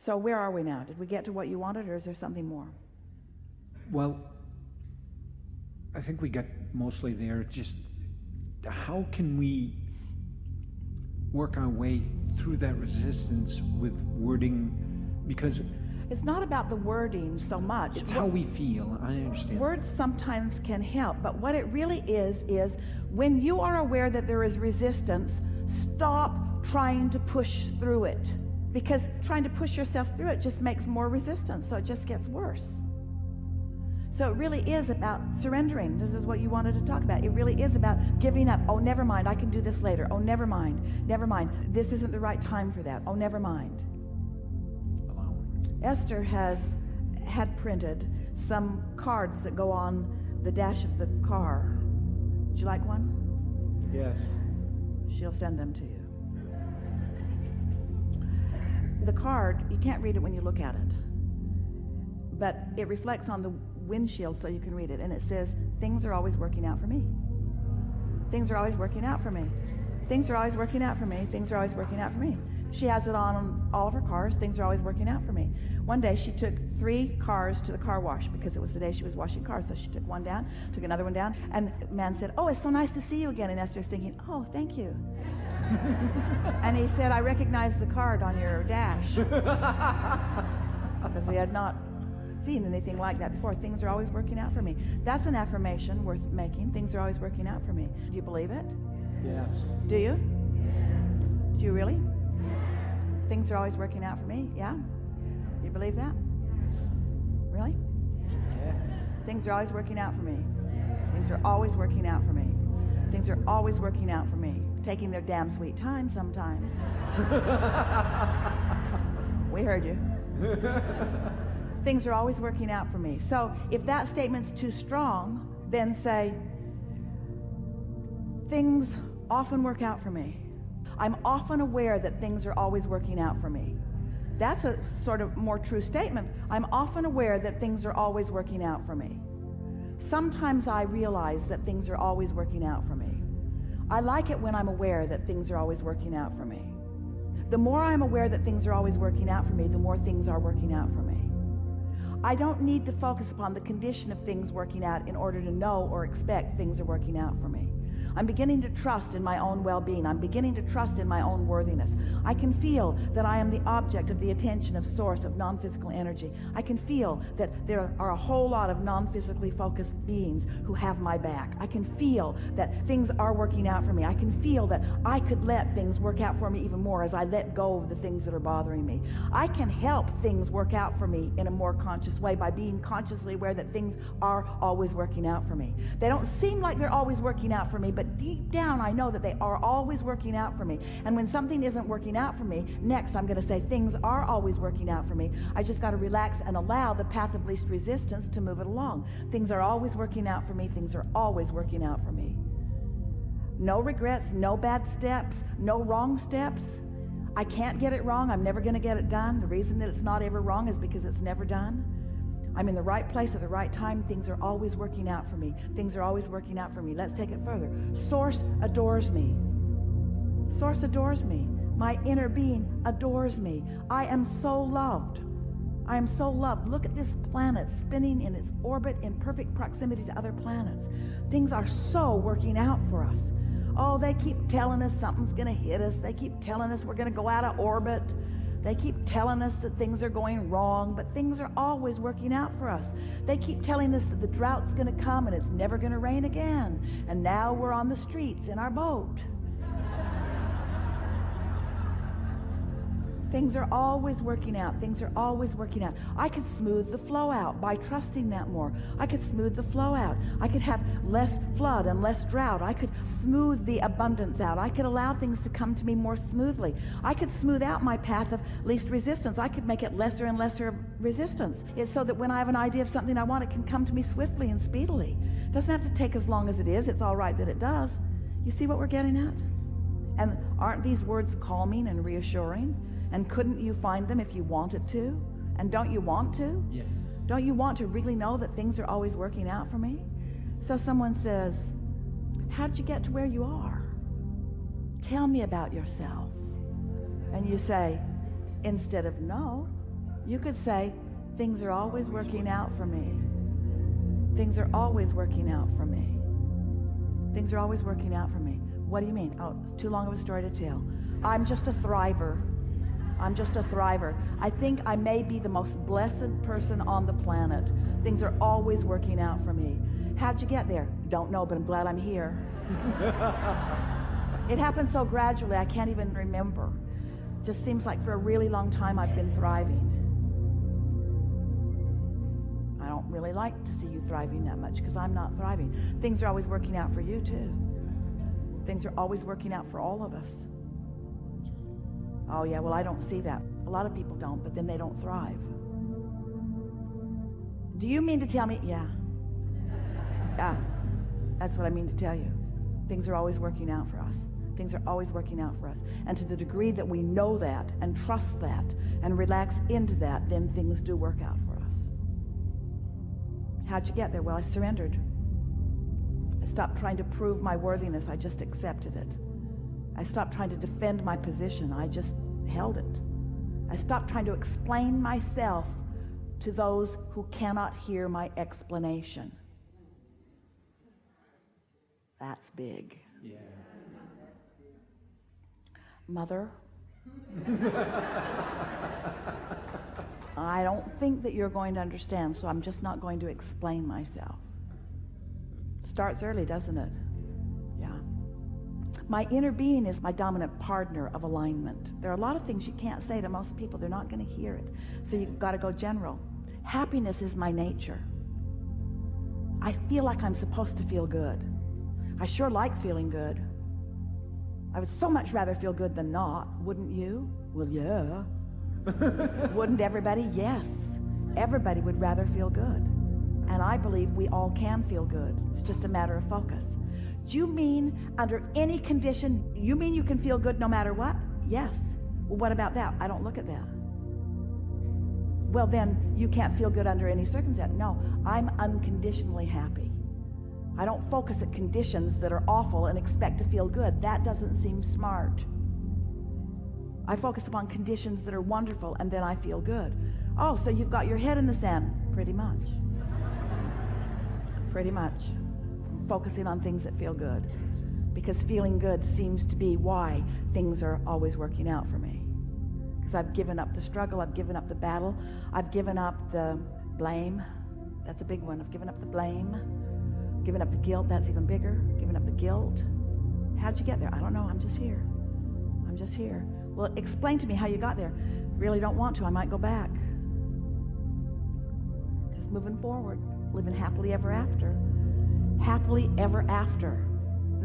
So where are we now? Did we get to what you wanted, or is there something more? Well, I think we got mostly there. Just how can we work our way through that resistance with wording? Because it's not about the wording so much. It's how we feel. I understand. Words sometimes can help, but what it really is when you are aware that there is resistance, stop trying to push through it. Because trying to push yourself through it just makes more resistance, so it just gets worse. So it really is about surrendering. This is what you wanted to talk about. It really is about giving up. Oh, never mind, I can do this later. Oh, never mind. This isn't the right time for that. Oh, never mind. Esther had printed some cards that go on the dash of the car. Would you like one? Yes. She'll send them to you. The card, you can't read it when you look at it, but it reflects on the windshield so you can read it, and it says, things are always working out for me. Things are always working out for me. Things are always working out for me. Things are always working out for me. She has it on all of her cars. Things are always working out for me. One day she took 3 cars to the car wash because it was the day she was washing cars. So she took one down, took another one down, and the man said, oh, it's so nice to see you again. And Esther's thinking, oh, thank you. And he said, I recognize the card on your dash. Because he had not seen anything like that before. Things are always working out for me. That's an affirmation worth making. Things are always working out for me. Do you believe it? Yes. Do you? Do you really? Things are always working out for me. Yeah? You believe that? Really? Yes. Things are always working out for me. Things are always working out for me. Things are always working out for me. Taking their damn sweet time sometimes. We heard you. Things are always working out for me. So if that statement's too strong, then say, things often work out for me. I'm often aware that things are always working out for me. That's a sort of more true statement. I'm often aware that things are always working out for me. Sometimes I realize that things are always working out for me. I like it when I'm aware that things are always working out for me. The more I'm aware that things are always working out for me, the more things are working out for me. I don't need to focus upon the condition of things working out in order to know or expect things are working out for me. I'm beginning to trust in my own well-being. I'm beginning to trust in my own worthiness. I can feel that I am the object of the attention of source of non-physical energy. I can feel that there are a whole lot of non-physically focused beings who have my back. I can feel that things are working out for me. I can feel that I could let things work out for me even more as I let go of the things that are bothering me. I can help things work out for me in a more conscious way by being consciously aware that things are always working out for me. They don't seem like they're always working out for me, but deep down I know that they are always working out for me. And when something isn't working out for me, next I'm going to say things are always working out for me. I just got to relax and allow the path of least resistance to move it along. Things are always working out for me. Things are always working out for me. No regrets, no bad steps, no wrong steps. I can't get it wrong. I'm never going to get it done. The reason that it's not ever wrong is because it's never done. I'm in the right place at the right time. Things are always working out for me. Things are always working out for me. Let's take it further. Source adores me. Source adores me. My inner being adores me. I am so loved. I am so loved. Look at this planet spinning in its orbit in perfect proximity to other planets. Things are so working out for us. Oh, they keep telling us something's going to hit us. They keep telling us we're going to go out of orbit. They keep telling us that things are going wrong, but things are always working out for us. They keep telling us that the drought's going to come and it's never going to rain again. And now we're on the streets in our boat. Things are always working out. Things are always working out. I could smooth the flow out by trusting that more. I could smooth the flow out. I could have less flood and less drought. I could smooth the abundance out. I could allow things to come to me more smoothly. I could smooth out my path of least resistance. I could make it lesser and lesser resistance. It's so that when I have an idea of something I want, it can come to me swiftly and speedily. It doesn't have to take as long as it is. It's all right that it does. You see what we're getting at? And aren't these words calming and reassuring? And couldn't you find them if you wanted to? And don't you want to? Yes. Don't you want to really know that things are always working out for me? So someone says, how did you get to where you are? Tell me about yourself. And you say, instead of no, You could say, things are always working out for me. Things are always working out for me. Things are always working out for me. What do you mean? Oh, it's too long of a story to tell. I'm just a thriver. I'm just a thriver. I think I may be the most blessed person on the planet. Things are always working out for me. How'd you get there? Don't know, but I'm glad I'm here. It happened so gradually, I can't even remember. Just seems like for a really long time I've been thriving. I don't really like to see you thriving that much because I'm not thriving. Things are always working out for you too. Things are always working out for all of us. Oh yeah, well I don't see that. A lot of people don't, but then they don't thrive. Do you mean to tell me? Yeah. Yeah, that's what I mean to tell you. Things are always working out for us. Things are always working out for us. And to the degree that we know that and trust that and relax into that, then things do work out for us. How'd you get there? Well, I surrendered. I stopped trying to prove my worthiness. I just accepted it. I stopped trying to defend my position. I just held it. I stopped trying to explain myself to those who cannot hear my explanation. That's big. Yeah. Mother, I don't think that you're going to understand, so I'm just not going to explain myself. Starts early, doesn't it? Yeah. My inner being is my dominant partner of alignment. There are a lot of things you can't say to most people. They're not going to hear it. So you've got to go general. Happiness is my nature. I feel like I'm supposed to feel good. I sure like feeling good. I would so much rather feel good than not, wouldn't you? Well, yeah. Wouldn't everybody? Yes. Everybody would rather feel good. And I believe we all can feel good. It's just a matter of focus. Do you mean under any condition, you mean you can feel good no matter what? Yes. Well, what about that? I don't look at that. Well, then you can't feel good under any circumstance. No, I'm unconditionally happy. I don't focus at conditions that are awful and expect to feel good. That doesn't seem smart. I focus upon conditions that are wonderful, and then I feel good. Oh, so you've got your head in the sand. Pretty much. Pretty much. Focusing on things that feel good. Because feeling good seems to be why things are always working out for me. Because I've given up the struggle, I've given up the battle, I've given up the blame. That's a big one. I've given up the blame. Giving up the guilt, that's even bigger. Giving up the guilt. How'd you get there? I don't know, I'm just here. I'm just here. Well, explain to me how you got there. Really don't want to, I might go back. Just moving forward, living happily ever after. Happily ever after.